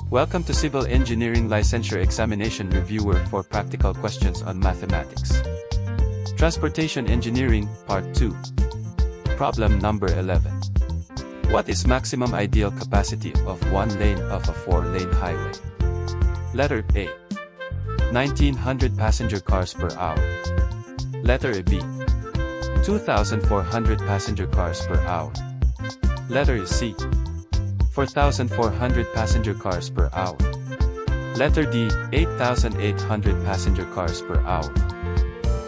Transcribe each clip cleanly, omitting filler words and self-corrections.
Welcome to Civil Engineering Licensure Examination Reviewer for practical questions on mathematics. Transportation Engineering, Part 2. Problem number 11. What is maximum ideal capacity of one lane of a 4-lane highway? Letter A. 1900 passenger cars per hour. Letter B. 2400 passenger cars per hour. Letter C. 4,400 passenger cars per hour. Letter D. 8,800 passenger cars per hour.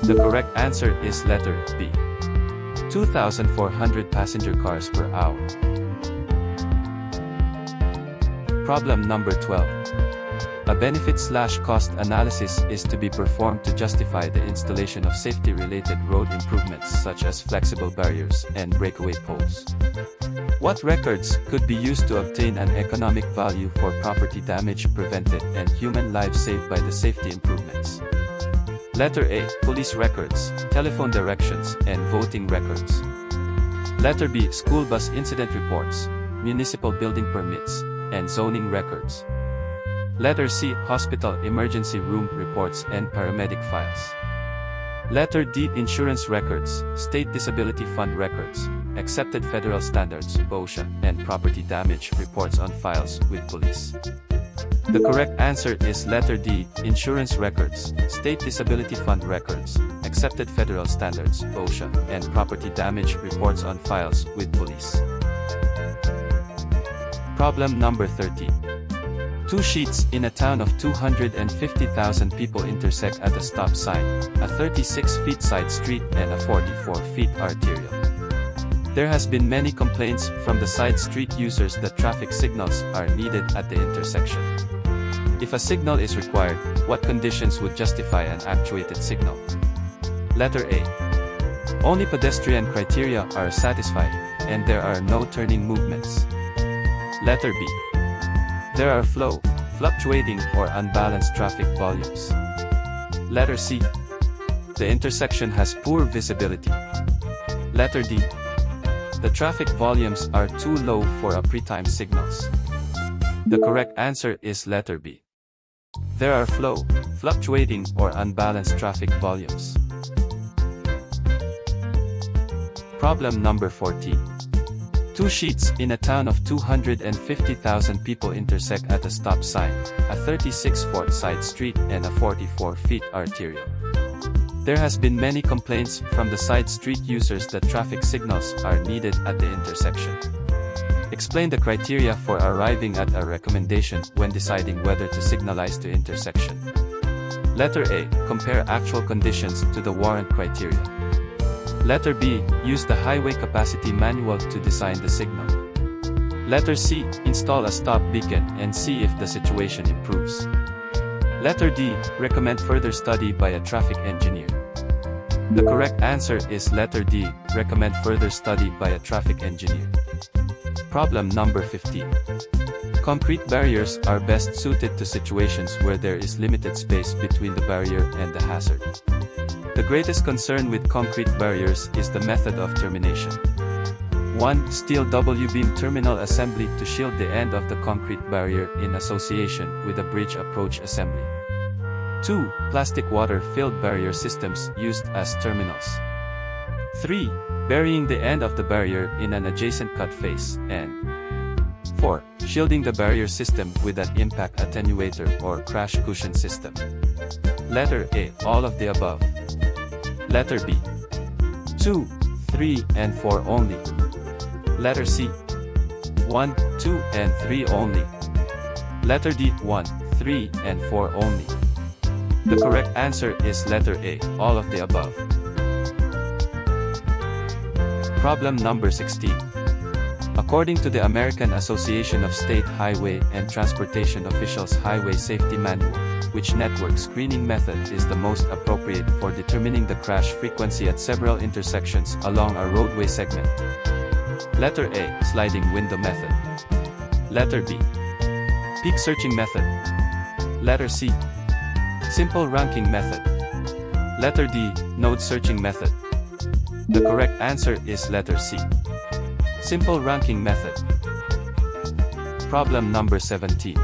The correct answer is letter B. 2,400 passenger cars per hour. Problem number 12. A benefit/cost analysis is to be performed to justify the installation of safety-related road improvements such as flexible barriers and breakaway poles. What records could be used to obtain an economic value for property damage prevented and human lives saved by the safety improvements? Letter A. Police records, telephone directions, and voting records. Letter B. School bus incident reports, municipal building permits, and zoning records. Letter C. Hospital emergency room reports and paramedic files. Letter D. Insurance records, state disability fund records, accepted federal standards (OSHA), and property damage reports on files with police. The correct answer is letter D. Insurance records, state disability fund records, accepted federal standards (OSHA), and property damage reports on files with police. Problem number 13. Two sheets in a town of 250,000 people intersect at a stop sign, a 36-feet side street and a 44-feet arterial. There has been many complaints from the side street users that traffic signals are needed at the intersection. If a signal is required, what conditions would justify an actuated signal? Letter A. Only pedestrian criteria are satisfied, and there are no turning movements. Letter B. There are flow, fluctuating, or unbalanced traffic volumes. Letter C. The intersection has poor visibility. Letter D. The traffic volumes are too low for a pre-timed signals. The correct answer is letter B. There are flow, fluctuating, or unbalanced traffic volumes. Problem number 14. Two sheets in a town of 250,000 people intersect at a stop sign, a 36-foot side street and a 44-feet arterial. There has been many complaints from the side street users that traffic signals are needed at the intersection. Explain the criteria for arriving at a recommendation when deciding whether to signalize to intersection. Letter A. Compare actual conditions to the warrant criteria. Letter B. Use the highway capacity manual to design the signal. Letter C. Install a stop beacon and see if the situation improves. Letter D. Recommend further study by a traffic engineer. The correct answer is letter D. Recommend further study by a traffic engineer. Problem number 15. Concrete barriers are best suited to situations where there is limited space between the barrier and the hazard. The greatest concern with concrete barriers is the method of termination. 1. Steel W-beam terminal assembly to shield the end of the concrete barrier in association with a bridge approach assembly. 2. Plastic water-filled barrier systems used as terminals. 3. Burying the end of the barrier in an adjacent cut face, and 4. Shielding the barrier system with an impact attenuator or crash cushion system. Letter A. All of the above. Letter B. 2, 3, and 4 only. Letter C. 1, 2, and 3 only. Letter D. 1, 3, and 4 only. The correct answer is letter A. All of the above. Problem number 16. According to the American Association of State Highway and Transportation Officials Highway Safety Manual, which network screening method is the most appropriate for determining the crash frequency at several intersections along a roadway segment? Letter A. Sliding window method. Letter B. Peak searching method. Letter C. Simple ranking method. Letter D. Node searching method. The correct answer is letter C. Simple ranking method. Problem number 17.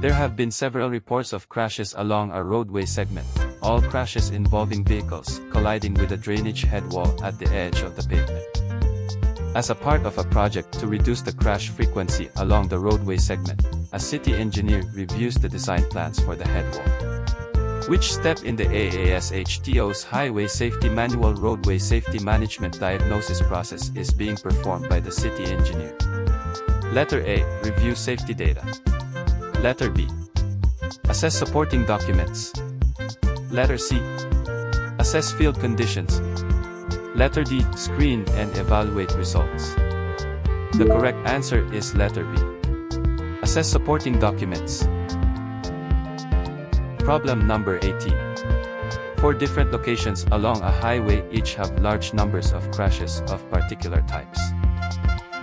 There have been several reports of crashes along a roadway segment, all crashes involving vehicles colliding with a drainage head wall at the edge of the pavement. As a part of a project to reduce the crash frequency along the roadway segment, a city engineer reviews the design plans for the head wall. Which step in the AASHTO's Highway Safety Manual roadway safety management diagnosis process is being performed by the city engineer? Letter A. Review safety data. Letter B. Assess supporting documents. Letter C. Assess field conditions. Letter D. Screen and evaluate results. The correct answer is letter B. Assess supporting documents. Problem number 18. 4 different locations along a highway each have large numbers of crashes of particular types.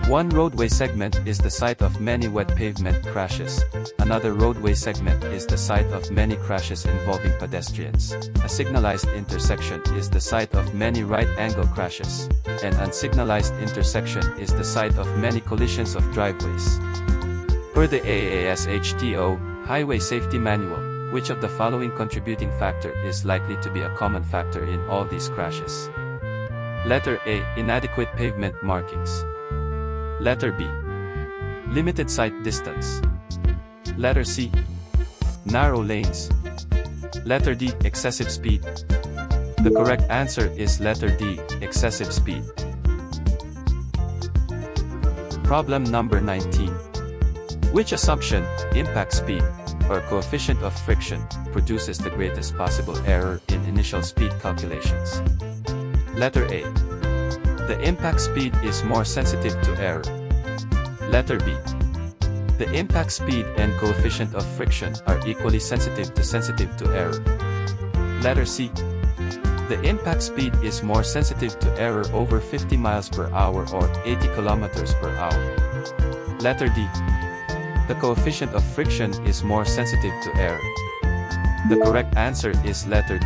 One roadway segment is the site of many wet pavement crashes. Another roadway segment is the site of many crashes involving pedestrians. A signalized intersection is the site of many right-angle crashes. An unsignalized intersection is the site of many collisions of driveways. Per the AASHTO Highway Safety Manual, which of the following contributing factor is likely to be a common factor in all these crashes? Letter A. Inadequate pavement markings. Letter B. Limited sight distance. Letter C. Narrow lanes. Letter D. Excessive speed. The correct answer is letter D. Excessive speed. Problem number 19. Which assumption, impact speed, or coefficient of friction, produces the greatest possible error in initial speed calculations? Letter A. The impact speed is more sensitive to error. Letter B. The impact speed and coefficient of friction are equally sensitive to error. Letter C. The impact speed is more sensitive to error over 50 miles per hour or 80 kilometers per hour. Letter D. The coefficient of friction is more sensitive to error. The correct answer is letter D.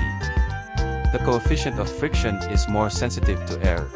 The coefficient of friction is more sensitive to error.